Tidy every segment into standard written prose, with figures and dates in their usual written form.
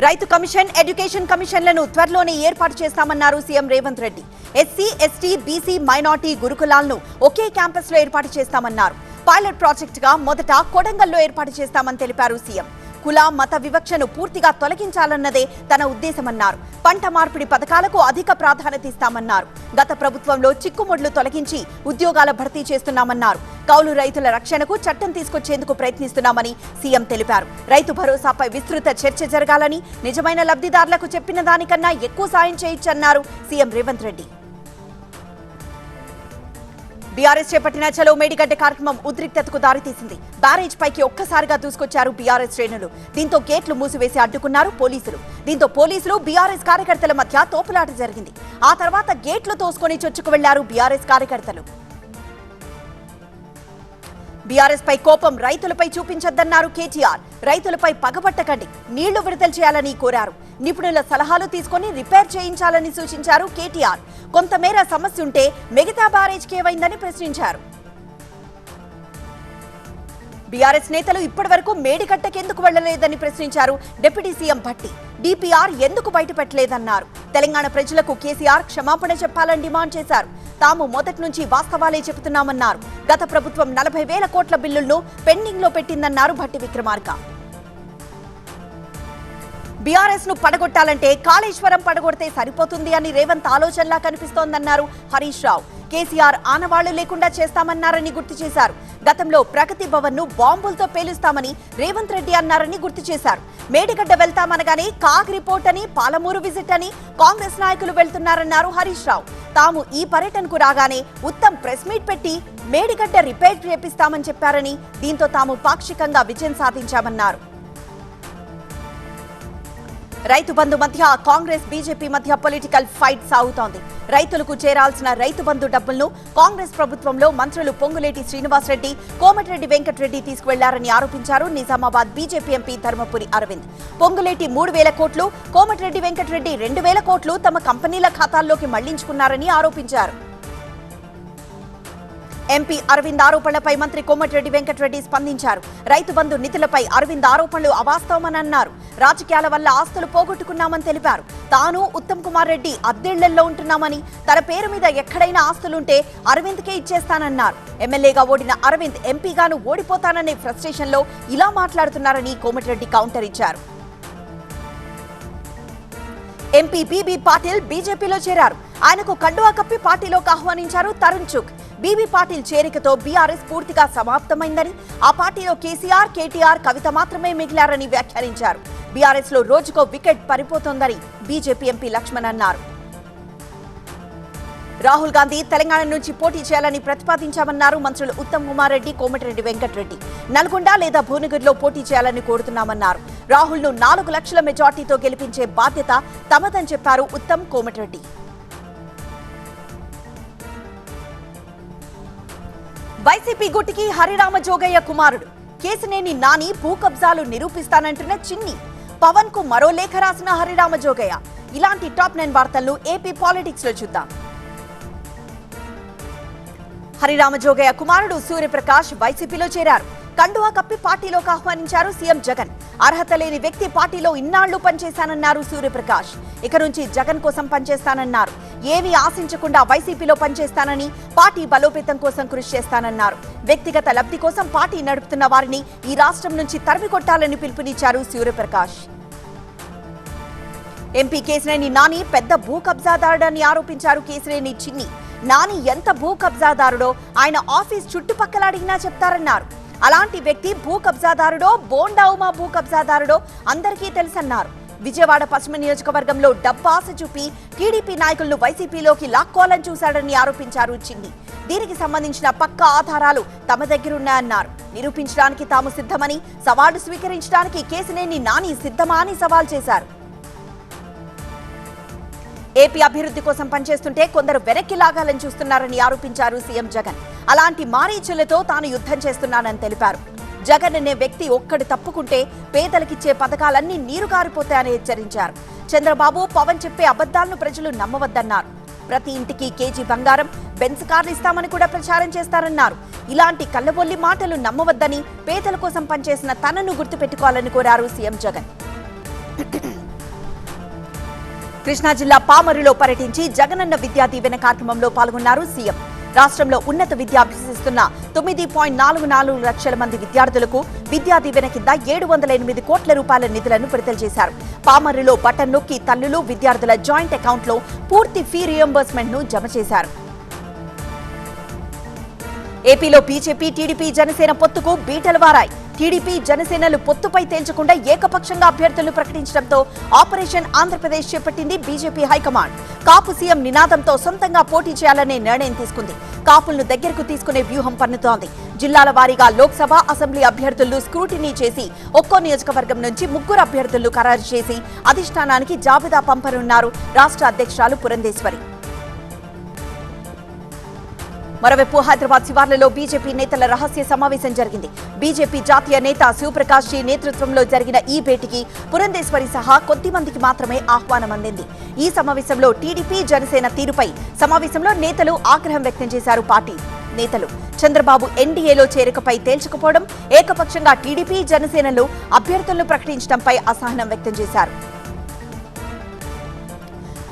రైతు commission, education కమిషన్లను త్వరలోనే ఏర్పాటు చేస్తామన్నారు CM Revanth Reddy. SC, ST, BC, minority గురుకులాలను ఒకే క్యాంపస్ లో ఏర్పాటు చేస్తామన్నారు. పైలట్ ప్రాజెక్టుగా మొదట కొడంగల్లో ఏర్పాటు చేస్తామని తెలిపారు సీఎం. కుల మత వివక్షను పూర్తిగా తొలగించాలన్నదే తన ఉద్దేశమన్నారు. పంట మార్పిడి పథకాలకు అధిక ప్రాధాన్యత ఇస్తామన్నారు. గత ప్రభుత్వంలో చిక్కుముడ్లు తొలగించి ఉద్యోగాల భర్తీ చేస్తున్నామన్నారు. కౌలు రైతుల రక్షణకు చట్టం తీసుకొచ్చేందుకు ప్రయత్నిస్తున్నామని సీఎం తెలిపారు. రైతు భరోసాపై విస్తృత చర్చ జరగాలని, నిజమైన లబ్ధిదారులకు చెప్పిన దానికన్నా ఎక్కువ సాయం చేయొచ్చన్నారు సీఎం రేవంత్ రెడ్డి. బీఆర్ఎస్ చేపట్టిన చలో మేడిగడ్డ కార్యక్రమం ఉద్రిక్తతకు దారితీసింది. బ్యారేజ్ పైకి ఒక్కసారిగా దూసుకొచ్చారు బీఆర్ఎస్ శ్రేణులు. దీంతో గేట్లు మూసివేసి అడ్డుకున్నారు పోలీసులు. దీంతో పోలీసులు బీఆర్ఎస్ కార్యకర్తల మధ్య తోపులాట జరిగింది. ఆ తర్వాత గేట్లు తోసుకొని చొచ్చుకు వెళ్లారు బీఆర్ఎస్ కార్యకర్తలు. బీఆర్ఎస్ పై కోపం రైతులపై చూపించొద్దన్నారు కేటీఆర్. రైతులపై పగబట్టకండి, నీళ్లు విడుదల చేయాలని కోరారు. నిపుణుల సలహాలు తీసుకుని రిపేర్ చేయించాలని సూచించారు కేటీఆర్. కొంతమేర సమస్య ఉంటే మిగతా బ్యారేజ్కి ఏమైందని ప్రశ్నించారు. బీఆర్ఎస్ నేతలు ఇప్పటి వరకు మేడిగడ్డకెందుకు వెళ్లలేదని ప్రశ్నించారు డిప్యూటీ సీఎం భట్టి. డిపిఆర్ ఎందుకు బయటపెట్టలేదన్నారు. తెలంగాణ ప్రజలకు కేసీఆర్ క్షమాపణ చెప్పాలని డిమాండ్ చేశారు. తాము మొదటి నుంచి వాస్తవాలే చెబుతున్నామన్నారు. గత ప్రభుత్వం 40,000 కోట్ల బిల్లులను పెండింగ్ లో పెట్టిందన్నారు భట్టి విక్రమార్క. బీఆర్ఎస్ ను పడగొట్టాలంటే కాళేశ్వరం పడగొడితే సరిపోతుంది అని రేవంత్ ఆలోచనలా కనిపిస్తోందన్నారు హరీష్ రావు. కేసీఆర్ ఆనవాళ్లు లేకుండా చేస్తామన్నారని గుర్తు చేశారు. గతంలో ప్రగతి భవన్ ను బాంబులతో పేలుస్తామని రేవంత్ రెడ్డి అన్నారని గుర్తు చేశారు. మేడిగడ్డ వెళ్తామనగానే కాగ్ రిపోర్ట్ అని, పాలమూరు విజిట్ అని కాంగ్రెస్ నాయకులు వెళ్తున్నారన్నారు హరీష్ రావు. తాము ఈ పర్యటనకు రాగానే ఉత్తమ్ ప్రెస్ మీట్ పెట్టి మేడిగడ్డ రిపేర్ చేపిస్తామని చెప్పారని, దీంతో తాము పాక్షికంగా విజయం సాధించామన్నారు. రైతు బంధు మధ్య కాంగ్రెస్ బీజేపీ మధ్య పొలిటికల్ ఫైట్ సాగుతోంది. రైతులకు చేరాల్సిన రైతు బంధు డబ్బులను కాంగ్రెస్ ప్రభుత్వంలో మంత్రులు పొంగులేటి శ్రీనివాసరెడ్డి, కోమటిరెడ్డి వెంకటరెడ్డి తీసుకువెళ్లారని ఆరోపించారు నిజామాబాద్ బీజేపీ ఎంపీ ధర్మపురి అరవింద్. పొంగులేటి 3,000 కోట్లు, కోమటిరెడ్డి వెంకటరెడ్డి 2,000 కోట్లు తమ కంపెనీల ఖాతాల్లోకి మళ్లించుకున్నారని ఆరోపించారు. ఎంపీ అరవింద్ ఆరోపణలపై మంత్రి కోమటిరెడ్డి వెంకటరెడ్డి స్పందించారు. రైతు బంధు నిధులపై అరవింద్ ఆరోపణలు అవాస్తవమని అన్నారు. రాజకీయాల వల్ల ఆస్తులు పోగొట్టుకున్నామని తెలిపారు. తాను ఉత్తమ్ కుమార్ రెడ్డి అద్దెళ్లలో ఉంటున్నామని, తన పేరు మీద ఎక్కడైనా ఆస్తులుంటే అరవింద్కే ఇచ్చేస్తానన్నారు. ఎమ్మెల్యేగా ఓడిన అరవింద్ ఎంపీగాను ఓడిపోతాననే ఫ్రస్ట్రేషన్ లో ఇలా మాట్లాడుతున్నారని కోమటిరెడ్డి కౌంటర్ ఇచ్చారు. ఎంపీ బీబీ పాటిల్ బీజేపీలో చేరారు. ఆయనకు కండువా కప్పి పార్టీలోకి ఆహ్వానించారు తరుణ్ చుక్. బీబీ పాటిల్ చేరికతో బీఆర్ఎస్ పూర్తిగా సమాప్తమైందని, ఆ పార్టీలో కేసీఆర్, కేటీఆర్, కవిత మాత్రమే మిగిలారని వ్యాఖ్యానించారు. బీఆర్ఎస్ లో రోజుకో వికెట్ పడిపోతోందని బీజేపీ ఎంపీ లక్ష్మణ్ అన్నారు. రాహుల్ గాంధీ తెలంగాణ నుంచి పోటీ చేయాలని ప్రతిపాదించామన్నారు మంత్రులు ఉత్తమ్ కుమార్ రెడ్డి, కోమటిరెడ్డి వెంకటరెడ్డి. నల్గొండ లేదా భువనగిరిలో పోటీ చేయాలని కోరుతున్నామన్నారు. రాహుల్ ను 4 లక్షల మెజార్టీతో గెలిపించే బాధ్యత తమదని చెప్పారు ఉత్తమ్, కోమటిరెడ్డి. వైసీపీ గుట్టికి హరిరామ జోగయ్య కుమారుడు కేసినేని నాని భూ కబ్జాలు నిరూపిస్తానంటున్న చిన్ని. పవన్ కు మరో లేఖ రాసిన హరిరామ జోగయ్య. ఇలాంటి టాప్ 9 వార్తలను ఏపీ పాలిటిక్స్ లో చూద్దాం. హరిరామ జోగయ్య కుమారుడు సూర్యప్రకాష్ వైసీపీలో చేరారు. కండువా కప్పి పార్టీలోకి ఆహ్వానించారు సీఎం జగన్. అర్హత లేని వ్యక్తి పార్టీలో ఇన్నాళ్లు పనిచేశానన్నారు సూర్యప్రకాష్. ఇక నుంచి జగన్ కోసం పనిచేస్తానన్నారు. ఏమీ ఆశించకుండా వైసీపీలో పనిచేస్తానని, పార్టీ బలోపేతం కోసం కృషి చేస్తానన్నారు. వ్యక్తిగత లబ్ధి కోసం పార్టీ నడుపుతున్న వారిని ఈ రాష్ట్రం నుంచి తరిమి కొట్టాలని పిలుపునిచ్చారు సూర్యప్రకాష్. ఎంపీ కేసినేని నాని పెద్ద భూ కబ్జాదారుడని ఆరోపించారు కేసినేని చిన్ని. నాని ఎంత భూ కబ్జాదారుడో ఆయన ఆఫీస్ చుట్టుపక్కల అడిగినా చెప్తారన్నారు. అలాంటి వ్యక్తి భూ కబ్జాదారుడో, బోండా ఉమా భూ కబ్జాదారుడో అందరికీ తెలుసన్నారు. విజయవాడ పశ్చిమ నియోజకవర్గంలో డబ్బు ఆశ చూపి టీడీపీ నాయకులను వైసీపీలోకి లాక్కోవాలని చూశాడని ఆరోపించారు చిన్ని. దీనికి సంబంధించిన పక్కా ఆధారాలు తమ దగ్గరున్నాయన్నారు. నిరూపించడానికి తాము సిద్ధమని, సవాళ్లు స్వీకరించడానికి కేసినేని నాని సిద్ధమా అని సవాల్ చేశారు. ఏపీ అభివృద్ధి కోసం పనిచేస్తుంటే కొందరు వెనక్కి లాగాలని చూస్తున్నారని ఆరోపించారు సీఎం జగన్. అలాంటి మారీచులతో తాను యుద్ధం చేస్తున్నానని తెలిపారు. జగన్ అనే వ్యక్తి ఒక్కడు తప్పుకుంటే పేదలకిచ్చే పథకాలన్నీ నీరుగారిపోతాయని హెచ్చరించారు. చంద్రబాబు, పవన్ చెప్పే అబద్ధాలను ప్రజలు నమ్మవద్దన్నారు. ప్రతి ఇంటికి కేజీ బంగారం, బెంజ్ కార్లు ఇస్తామని కూడా ప్రచారం చేస్తారన్నారు. ఇలాంటి కల్లబొల్లి మాటలు నమ్మవద్దని, పేదల కోసం పనిచేసిన తనను గుర్తుపెట్టుకోవాలని కోరారు సీఎం జగన్. కృష్ణా జిల్లా పామరులో పర్యటించి జగనన్న విద్యా దీవెన కార్యక్రమంలో పాల్గొన్నారు సీఎం. రాష్ట్రంలో ఉన్నత విద్య అభ్యసిస్తున్న 9.44 లక్షల మంది విద్యార్థులకు విద్యా దీవెన కింద 708 కోట్ల రూపాయల నిధులను విడుదల చేశారు. పామరులో బటన్ నొక్కి తల్లులు, విద్యార్థుల జాయింట్ అకౌంట్లో పూర్తి ఫీ రియంబర్స్మెంట్ ను జమ చేశారు. ఏపీలో బీజేపీ, టీడీపీ, జనసేన పొత్తుకు బీటలు వారాయి. టీడీపీ, జనసేనలు పొత్తుపై తేల్చకుండా ఏకపక్షంగా అభ్యర్థులను ప్రకటించడంతో ఆపరేషన్ ఆంధ్రప్రదేశ్ చేపట్టింది బీజేపీ హైకమాండ్. కాపు సీఎం నినాదంతో సొంతంగా పోటీ చేయాలనే నిర్ణయం తీసుకుంది. కాపులను దగ్గరకు తీసుకునే వ్యూహం పన్నుతోంది. జిల్లాల వారీగా లోక్సభ, అసెంబ్లీ అభ్యర్థులను స్క్రూటినీ చేసి ఒక్కో నియోజకవర్గం నుంచి 3 అభ్యర్థులను ఖరారు చేసి అధిష్టానానికి జాబితా పంపనున్నారు రాష్ట్ర అధ్యక్షురాలు పురంధేశ్వరి. మరోవైపు హైదరాబాద్ శివార్లలో బీజేపీ నేతల రహస్య సమావేశం జరిగింది. బీజేపీ జాతీయ నేత శివప్రకాష్ జీ నేతృత్వంలో జరిగిన ఈ భేటీకి పురంధేశ్వరి సహా కొద్ది మందికి మాత్రమే ఆహ్వానం అందింది. ఈ సమావేశంలో టీడీపీ, జనసేన తీరుపై సమావేశంలో నేతలు ఆగ్రహం వ్యక్తం చేశారు. పార్టీ నేతలు చంద్రబాబు ఎన్డీఏలో చేరికపై తేల్చకపోవడం, ఏకపక్షంగా టీడీపీ, జనసేనలు అభ్యర్థులను ప్రకటించడంపై అసహనం వ్యక్తం చేశారు.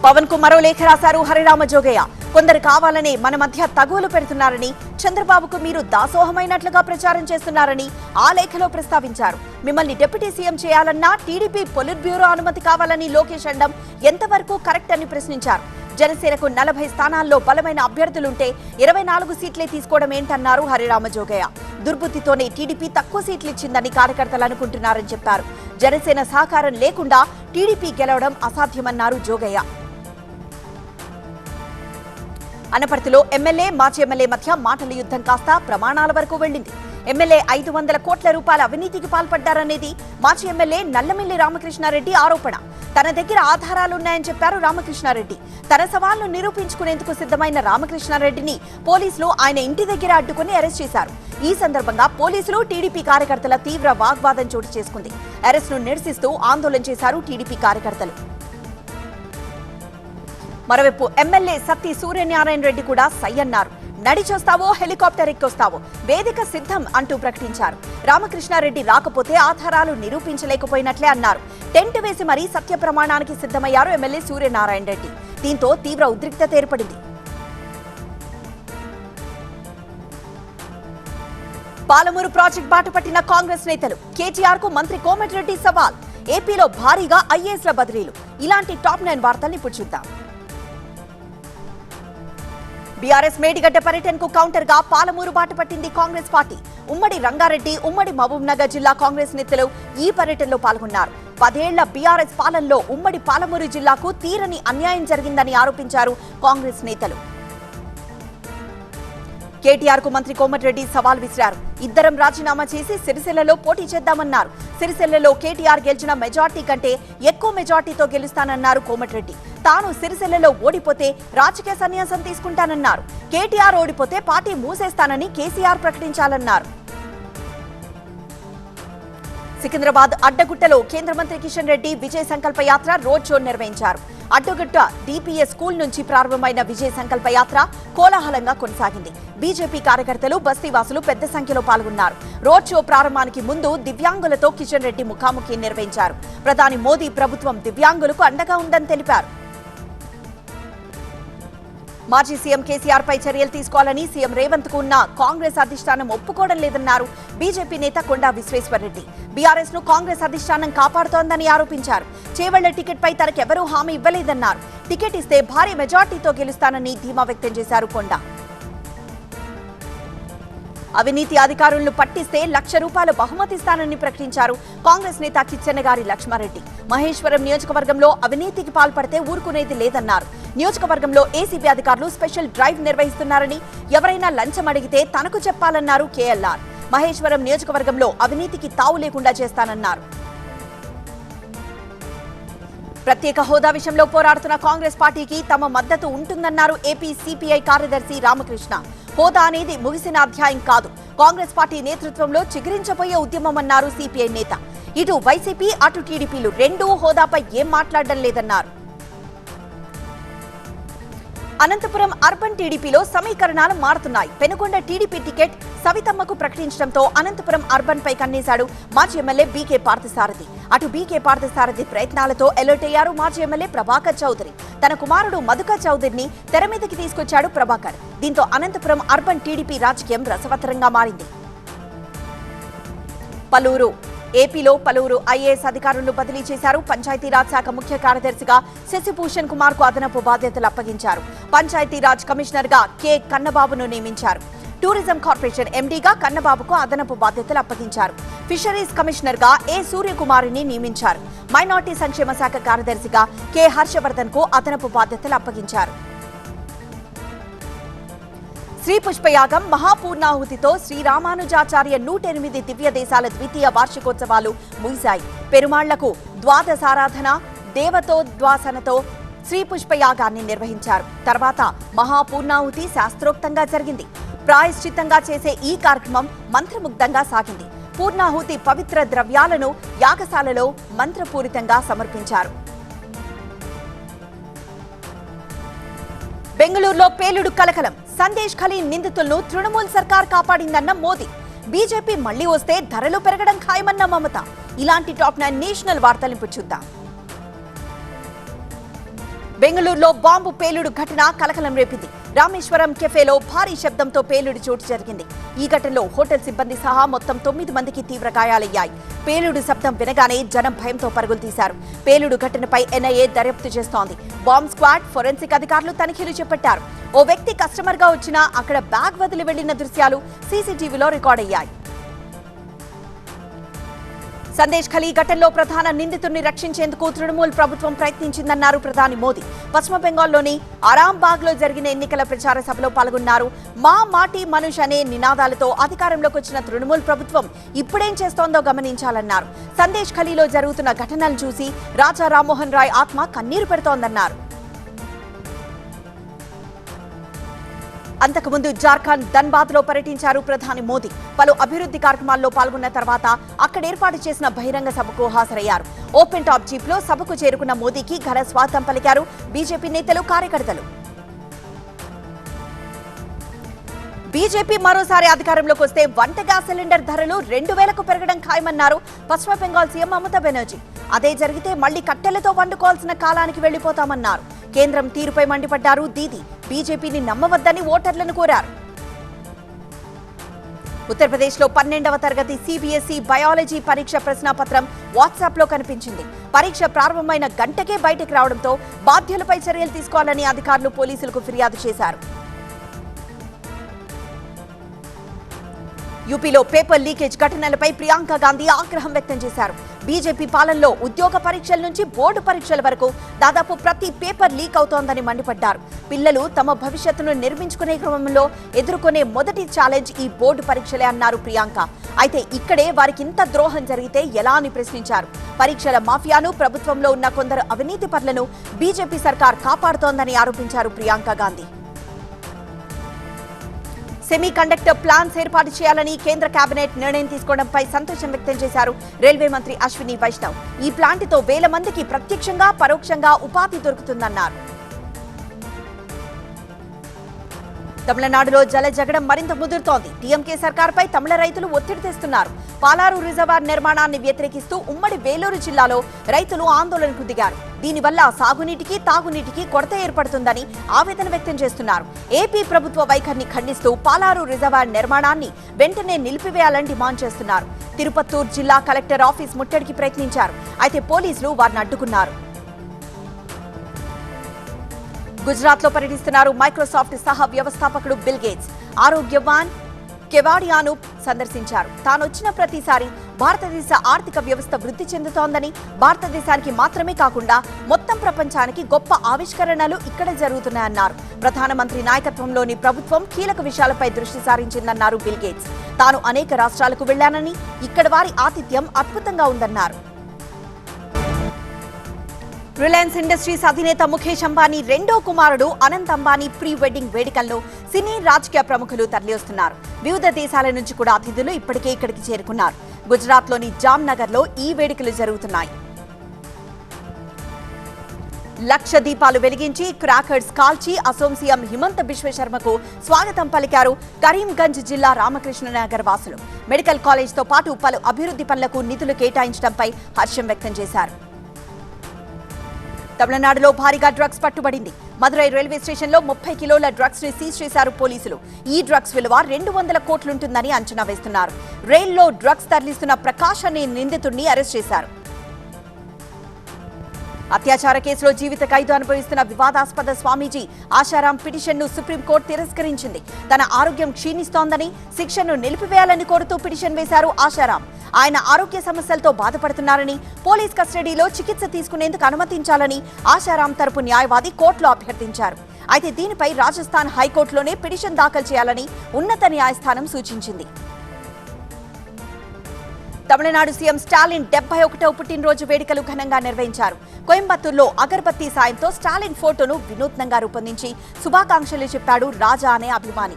పవన్ కు మరో లేఖ రాశారు హరిరామ జోగయ్య. కొందరు కావాలనే మన మధ్య తగువులు పెడుతున్నారని, చంద్రబాబుకు మీరు దాసోహమైనట్లుగా ప్రచారం చేస్తున్నారని ఆ లేఖలో ప్రస్తావించారు. మిమ్మల్ని డిప్యూటీ సీఎం చేయాలన్నా టీడీపీ పొలిట్ బ్యూరో అనుమతి కావాలని లోకేష్ అనడం ఎంతవరకు కరెక్ట్ అని ప్రశ్నించారు. జనసేనకు 40 స్థానాల్లో బలమైన అభ్యర్థులుంటే 24 సీట్లే తీసుకోవడం ఏంటన్నారు హరిరామ జోగయ్య. దుర్బుద్ధితోనే టీడీపీ తక్కువ సీట్లు ఇచ్చిందని కార్యకర్తలు అనుకుంటున్నారని చెప్పారు. జనసేన సహకారం లేకుండా టీడీపీ గెలవడం అసాధ్యమన్నారు జోగయ్య. అనపర్తిలో ఎమ్మెల్యే, మాజీ ఎమ్మెల్యే మధ్య మాటల యుద్ధం కాస్త ప్రమాణాల వరకు వెళ్లింది. ఎమ్మెల్యే 500 కోట్ల రూపాయల అవినీతికి పాల్పడ్డారనేది మాజీ ఎమ్మెల్యే నల్లమిల్లి రామకృష్ణారెడ్డి ఆరోపణ. తన దగ్గర ఆధారాలున్నాయని చెప్పారు రామకృష్ణారెడ్డి. తన సవాల్ను నిరూపించుకునేందుకు సిద్ధమైన రామకృష్ణారెడ్డిని పోలీసులు ఆయన ఇంటి దగ్గర అడ్డుకుని అరెస్ట్ చేశారు. ఈ సందర్భంగా పోలీసులు, టీడీపీ కార్యకర్తల తీవ్ర వాగ్వాదం చోటు చేసుకుంది. అరెస్టును నిరసిస్తూ ఆందోళన చేశారు టీడీపీ కార్యకర్తలు. మరోవైపు ఎమ్మెల్యే సత్తి సూర్యనారాయణ రెడ్డి కూడా సై అన్నారు. నడిచొస్తావో హెలికాప్టర్ ఎక్కొస్తావో వేదిక సిద్ధం అంటూ ప్రకటించారు. రామకృష్ణారెడ్డి రాకపోతే ఆధారాలు నిరూపించలేకపోయినట్లే అన్నారు. టెంట్ వేసి మరీ సత్య ప్రమాణానికి సిద్ధమయ్యారు ఎమ్మెల్యే సూర్యనారాయణ రెడ్డి. దీంతో తీవ్ర ఉద్రిక్తత ఏర్పడింది. పాలమూరు ప్రాజెక్ట్ బాట పట్టిన కాంగ్రెస్ నేతలు. కేటీఆర్ కు మంత్రి కోమటిరెడ్డి సవాల్. ఏపీలో భారీగా ఐఏఎస్ల బదిలీలు. ఇలాంటి టాప్ 9 వార్తల్ని ఇప్పుడు చూద్దాం. బీఆర్ఎస్ మేడిగడ్డ పర్యటనకు కౌంటర్ గా పాలమూరు బాట పట్టింది కాంగ్రెస్ పార్టీ. ఉమ్మడి రంగారెడ్డి, ఉమ్మడి మహబూబ్నగర్ జిల్లా కాంగ్రెస్ నేతలు ఈ పర్యటనలో పాల్గొన్నారు. 10 ఏళ్ల బీఆర్ఎస్ పాలనలో ఉమ్మడి పాలమూరు జిల్లాకు తీరని అన్యాయం జరిగిందని ఆరోపించారు కాంగ్రెస్ నేతలు. కేటీఆర్ కు మంత్రి కోమటిరెడ్డి సవాల్ విసిరారు. ఇద్దరం రాజీనామా చేసి సిరిసిల్లలో పోటీ చేద్దామన్నారు. సిరిసిల్లలో కేటీఆర్ గెలిచిన మెజార్టీ కంటే ఎక్కువ మెజార్టీతో గెలుస్తానన్నారు కోమటిరెడ్డి. తాను సిరిసిల్లలో ఓడిపోతే రాజకీయ సన్యాసం తీసుకుంటానన్నారు. కేటీఆర్ ఓడిపోతే పార్టీ మూసేస్తానని కేసీఆర్ ప్రకటించాలన్నారు. సికింద్రాబాద్ అడ్డగుట్టలో కేంద్ర మంత్రి కిషన్ రెడ్డి విజయ సంకల్ప యాత్ర రోడ్ షో నిర్వహించారు. అడ్డగుట్ట డిపిఎస్ స్కూల్ నుంచి ప్రారంభమైన విజయ సంకల్ప యాత్ర కోలాహలంగా కొనసాగింది. బీజేపీ కార్యకర్తలు, బస్తీవాసులు పెద్ద సంఖ్యలో పాల్గొన్నారు. రోడ్ షో ప్రారంభానికి ముందు దివ్యాంగులతో కిషన్ రెడ్డి ముఖాముఖి నిర్వహించారు. ప్రధాని మోదీ ప్రభుత్వం దివ్యాంగులకు అండగా ఉందని తెలిపారు. మాజీ సీఎం కేసీఆర్ పై చర్యలు తీసుకోవాలని సీఎం రేవంత్ కు ఉన్న కాంగ్రెస్ అధిష్టానం ఒప్పుకోవడం లేదన్నారు బీజేపీ నేత కొండా విశ్వేశ్వరరెడ్డి. బీఆర్ఎస్ ను కాంగ్రెస్ అధిష్టానం కాపాడుతోందని ఆరోపించారు. చేవెళ్ల టికెట్ పై తనకెవరూ హామీ ఇవ్వలేదన్నారు. టికెట్ ఇస్తే భారీ మెజార్టీతో గెలుస్తానని ధీమా వ్యక్తం చేశారు కొండా. అవినీతి అధికారులను పట్టిస్తే ₹1,00,000 బహుమతిస్తానని ప్రకటించారు కాంగ్రెస్ నేత కిచ్చెన్నగారి లక్ష్మారెడ్డి. మహేశ్వరం నియోజకవర్గంలో అవినీతికి పాల్పడితే ఊరుకునేది లేదన్నారు. నియోజకవర్గంలో ఏసీబీ అధికారులు స్పెషల్ డ్రైవ్ నిర్వహిస్తున్నారని, ఎవరైనా లంచం అడిగితే తనకు చెప్పాలన్నారు కేఎల్ఆర్. మహేశ్వరం నియోజకవర్గంలో అవినీతికి తావు లేకుండా చేస్తానన్నారు. ప్రత్యేక హోదా విషయంలో పోరాడుతున్న కాంగ్రెస్ పార్టీకి తమ మద్దతు ఉంటుందన్నారు ఏపీ సిపిఐ కార్యదర్శి రామకృష్ణ. హోదా అనేది ముగిసిన అధ్యాయం కాదు, కాంగ్రెస్ పార్టీ నేతృత్వంలో చిగురించబోయే ఉద్యమమన్నారు సిపిఐ నేత. ఇటు వైసీపీ, అటు టీడీపీలు రెండూ హోదాపై ఏం మాట్లాడడం లేదన్నారు. అనంతపురం అర్బన్ టీడీపీలో సమీకరణాలు మారుతున్నాయి. పెనుకొండ టీడీపీ టికెట్ సవితమ్మకు ప్రకటించడంతో అనంతపురం అర్బన్ పై కన్నేశాడు మాజీ ఎమ్మెల్యే బీకే పార్థసారథి. అటు బీకే పార్థసారథి ప్రయత్నాలతో అలర్ట్ అయ్యారు మాజీ ఎమ్మెల్యే ప్రభాకర్ చౌదరి. తన కుమారుడు మధుకర్ చౌదరిని తెర మీదకి తీసుకొచ్చాడు ప్రభాకర్. దీంతో అనంతపురం అర్బన్ టీడీపీ రాజకీయం రసవత్తరంగా మారింది. ఏపీలో పలువురు ఐఏఎస్ అధికారులను బదిలీ చేశారు. పంచాయతీరాజ్ శాఖ ముఖ్య కార్యదర్శిగా శశిభూషణ్ కుమార్ కు అదనపు బాధ్యతలు అప్పగించారు. పంచాయతీరాజ్ కమిషనర్ గా కె కన్నబాబును నియమించారు. టూరిజం కార్పొరేషన్ ఎండీగా కన్నబాబుకు అదనపు బాధ్యతలు అప్పగించారు. ఫిషరీస్ కమిషనర్ గా ఏ సూర్యకుమారిని నియమించారు. మైనార్టీ సంక్షేమ శాఖ కార్యదర్శిగా కె హర్షవర్ధన్ కు అదనపు బాధ్యతలు అప్పగించారు. శ్రీ పుష్పయాగం మహాపూర్ణాహుతితో శ్రీరామానుజాచార్య 108 దివ్య దేశాల ద్వితీయ వార్షికోత్సవాలు ముగిశాయి. పెరుమాళ్లకు ద్వాదశారాధన దేవతోద్వాసనతో శ్రీ పుష్పయాగాన్ని నిర్వహించారు. తర్వాత మహాపూర్ణాహుతి శాస్త్రోక్తంగా జరిగింది. ప్రాయశ్చిత్తంగా చేసే ఈ కార్యక్రమం మంత్రముగ్ధంగా సాగింది. పూర్ణాహుతి పవిత్ర ద్రవ్యాలను యాగశాలలో మంత్రపూరితంగా సమర్పించారు. బెంగళూరులో పేలుడు కలకలం. సందేశ్ ఖలీ నిందితులను తృణమూల్ సర్కార్ కాపాడిందన్న మోదీ. బీజేపీ మళ్లీ వస్తే ధరలు పెరగడం ఖాయమన్న మమత. ఇలాంటి టాప్ 9 నేషనల్ వార్తలింపు చూద్దాం. బెంగళూరులో బాంబు పేలుడు ఘటన కలకలం రేపింది. రామేశ్వరం కెఫేలో భారీ శబ్దంతో పేలుడు చోటు జరిగింది. ఈ ఘటనలో హోటల్ సిబ్బంది సహా మొత్తం 9 మందికి తీవ్ర గాయాలయ్యాయి. పేలుడు శబ్దం వినగానే జనం భయంతో పరుగులు తీశారు. పేలుడు ఘటనపై ఎన్ఐఏ దర్యాప్తు చేస్తోంది. బాంబ్ స్క్వాడ్, ఫోరెన్సిక్ అధికారులు తనిఖీలు చేపట్టారు. ఓ వ్యక్తి కస్టమర్ గా వచ్చినా అక్కడ బ్యాగ్ వదిలి వెళ్లిన దృశ్యాలు సీసీటీవీలో రికార్డయ్యాయి. సందేశ్ ఖలీ ఘటనలో ప్రధాన నిందితుడిని రక్షించేందుకు తృణమూల్ ప్రభుత్వం ప్రయత్నించిందన్నారు ప్రధాని మోదీ. పశ్చిమ బెంగాల్లోని ఆరాంబాగ్ లో జరిగిన ఎన్నికల ప్రచార సభలో పాల్గొన్నారు. మా మాటి మనుష్ అనే నినాదాలతో అధికారంలోకి వచ్చిన తృణమూల్ ప్రభుత్వం ఇప్పుడేం చేస్తోందో గమనించాలన్నారు. సందేశ్ ఖలీలో జరుగుతున్న ఘటనలు చూసి రాజా రామ్మోహన్ రాయ్ ఆత్మ కన్నీరు పెడుతోందన్నారు. అంతకుముందు జార్ఖండ్ ధన్బాద్ లో పర్యటించారు ప్రధాని మోదీ. పలు అభివృద్ధి కార్యక్రమాల్లో పాల్గొన్న తర్వాత అక్కడ ఏర్పాటు చేసిన బహిరంగ సభకు హాజరయ్యారు. ఓపెన్ టాప్ జీప్ లో సభకు చేరుకున్న మోదీకి ఘన స్వాగతం పలికారు బీజేపీ నేతలు, కార్యకర్తలు. బీజేపీ మరోసారి అధికారంలోకి వస్తే వంట గ్యాస్ సిలిండర్ ధరలు 2000కు పెరగడం ఖాయమన్నారు పశ్చిమ బెంగాల్ సీఎం మమతా బెనర్జీ. అదే జరిగితే మళ్లీ కట్టెలతో వండుకోవాల్సిన కాలానికి వెళ్లిపోతామన్నారు. కేంద్రం తీరుపై మండిపడ్డారు దీదీ. బీజేపీని నమ్మవద్దని ఓటర్లను కోరారు. ఉత్తరప్రదేశ్ లో 12వ తరగతి సిబిఎస్ఈ బయాలజీ పరీక్ష ప్రశ్నాపత్రం వాట్సాప్ లో కనిపించింది. పరీక్ష ప్రారంభమైన గంటకే బయటకు రావడంతో బాధ్యులపై చర్యలు తీసుకోవాలని అధికారులు పోలీసులకు ఫిర్యాదు చేశారు. యూపీలో పేపర్ లీకేజ్ ఘటనలపై ప్రియాంక గాంధీ ఆగ్రహం వ్యక్తం చేశారు. బీజేపీ పాలనలో ఉద్యోగ పరీక్షల నుంచి బోర్డు పరీక్షల వరకు దాదాపు ప్రతి పేపర్ లీక్ అవుతోందని మండిపడ్డారు. పిల్లలు తమ భవిష్యత్తును నిర్మించుకునే క్రమంలో ఎదుర్కొనే మొదటి ఛాలెంజ్ ఈ బోర్డు పరీక్షలే అన్నారు ప్రియాంక. అయితే ఇక్కడే వారికి ఇంత ద్రోహం జరిగితే ఎలా అని ప్రశ్నించారు. పరీక్షల మాఫియాను, ప్రభుత్వంలో ఉన్న కొందరు అవినీతి పరులను బీజేపీ సర్కార్ కాపాడుతోందని ఆరోపించారు Priyanka Gandhi. Semi conductor plants ఏర్పాటు చేయాలని కేంద్ర కేబినెట్ నిర్ణయం తీసుకోవడంపై సంతోషం వ్యక్తం చేశారు రైల్వే మంత్రి అశ్విని వైష్ణవ్. ఈ ప్లాంట్తో 1000 మందికి ప్రత్యక్షంగా, పరోక్షంగా ఉపాధి దొరుకుతుందన్నారు. తమిళనాడులో జలజగడం మరింత ముదురుతోంది. టీఎంకే సర్కార్పై తమిళ రైతులు ఒత్తిడి తెస్తున్నారు. పాలారు రిజర్వాయర్ నిర్మాణాన్ని వ్యతిరేకిస్తూ ఉమ్మడి వేలూరు జిల్లాలో రైతులు ఆందోళనకు దిగారు. దీనివల్ల సాగునీటికి, తాగునీటికి కొరత ఏర్పడుతుందని ఆవేదన వ్యక్తం చేస్తున్నారు. ఏపీ ప్రభుత్వ వైఖరిని ఖండిస్తూ పాలారు రిజర్వాయర్ నిర్మాణాన్ని వెంటనే నిలిపివేయాలని డిమాండ్ చేస్తున్నారు. తిరుపత్తూరు జిల్లా కలెక్టర్ ఆఫీస్ ముట్టడికి ప్రయత్నించారు. అయితే పోలీసులు వారిని అడ్డుకున్నారు. గుజరాత్ లో పర్యటిస్తున్నారు మైక్రోసాఫ్ట్ సహ వ్యవస్థాపకుడు బిల్ గేట్స్. ఆరోగ్యవాన్ కెవాడియాను సందర్శించారు. తానొచ్చిన ప్రతిసారి భారతదేశ ఆర్థిక వ్యవస్థ వృద్ధి చెందుతోందని, భారతదేశానికి మాత్రమే కాకుండా మొత్తం ప్రపంచానికి గొప్ప ఆవిష్కరణలు ఇక్కడ జరుగుతున్నాయన్నారు. ప్రధానమంత్రి నాయకత్వంలోని ప్రభుత్వం కీలక విషయాలపై దృష్టి సారించిందన్నారు బిల్ గేట్స్. తాను అనేక రాష్ట్రాలకు వెళ్లానని, ఇక్కడ వారి ఆతిథ్యం అద్భుతంగా ఉందన్నారు. రిలయన్స్ ఇండస్ట్రీస్ అధినేత ముఖేష్ అంబానీ రెండో కుమారుడు అనంత్ అంబానీ ప్రీ వెడ్డింగ్ వేడుకల్లో సినీ, రాజకీయ ప్రముఖులు తరలివస్తున్నారు. వివిధ దేశాల నుంచి కూడా అతిథులు ఇప్పటికే ఇక్కడికి చేరుకున్నారు. గుజరాత్లోని జామ్నగర్లో ఈ వేడుకలు జరుగుతున్నాయి. లక్ష దీపాలు వెలిగించి క్రాకర్స్ కాల్చి అసోం సీఎం హిమంత బిశ్వ శర్మకు స్వాగతం పలికారు కరీంగంజ్ జిల్లా రామకృష్ణనగర్ వాసులు. మెడికల్ కాలేజ్తో పాటు పలు అభివృద్ధి పనులకు నిధులు కేటాయించడంపై హర్షం వ్యక్తం చేశారు. తమిళనాడులో భారీగా డ్రగ్స్ పట్టుబడింది. మదురై రైల్వే స్టేషన్లో 30 కిలోల డ్రగ్స్ ని సీజ్ చేశారు పోలీసులు. ఈ డ్రగ్స్ విలువ 200 కోట్లుంటుందని అంచనా వేస్తున్నారు. రైల్లో డ్రగ్స్ తరలిస్తున్న ప్రకాష్ అనే నిందితుడిని అరెస్ట్ చేశారు. అత్యాచార కేసులో జీవిత ఖైదు అనుభవిస్తున్న వివాదాస్పద స్వామీజీ ఆశారాం పిటిషన్ ను సుప్రీంకోర్టు తిరస్కరించింది. తన ఆరోగ్యం క్షీణిస్తోందని, శిక్షను నిలిపివేయాలని కోరుతూ పిటిషన్ వేశారు ఆశారాం. ఆయన ఆరోగ్య సమస్యలతో బాధపడుతున్నారని, పోలీస్ కస్టడీలో చికిత్స తీసుకునేందుకు అనుమతించాలని ఆశారాం తరపు న్యాయవాది కోర్టులో అభ్యర్థించారు. అయితే దీనిపై రాజస్థాన్ హైకోర్టులోనే పిటిషన్ దాఖలు చేయాలని ఉన్నత న్యాయస్థానం సూచించింది. తమిళనాడు సీఎం స్టాలిన్ 71వ పుట్టినరోజు వేడుకలు ఘనంగా నిర్వహించారు. కోయంబత్తూరులో అగరబత్తి సాయంతో స్టాలిన్ ఫోటోను వినూత్నంగా రూపొందించి శుభాకాంక్షలు చెప్పాడు రాజా అనే అభిమాని.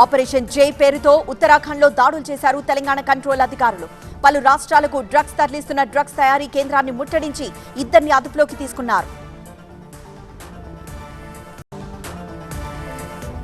ఆపరేషన్ జై పేరుతో ఉత్తరాఖండ్లో దాడులు చేశారు తెలంగాణ కంట్రోల్ అధికారులు. పలు రాష్ట్రాలకు డ్రగ్స్ తరలిస్తున్న డ్రగ్స్ తయారీ కేంద్రాన్ని ముట్టడించి 2 అదుపులోకి తీసుకున్నారు.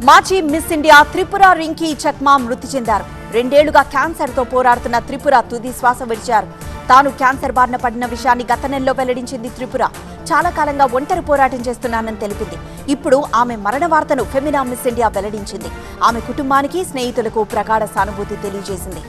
మాజీ మిస్ ఇండియా త్రిపుర రింకీ చక్మా మృతి చెందారు. 2 ఏళ్లుగా క్యాన్సర్తో పోరాడుతున్న త్రిపుర తుది శ్వాస విడిచారు. తాను క్యాన్సర్ బారిన పడిన విషయాన్ని గత నెలలో వెల్లడించింది త్రిపుర. చాలా కాలంగా ఒంటరి పోరాటం చేస్తున్నానని తెలిపింది. ఇప్పుడు ఆమె మరణ వార్తను ఫెమినా మిస్ ఇండియా వెల్లడించింది. ఆమె కుటుంబానికి, స్నేహితులకు ప్రగాఢ సానుభూతి తెలియజేసింది.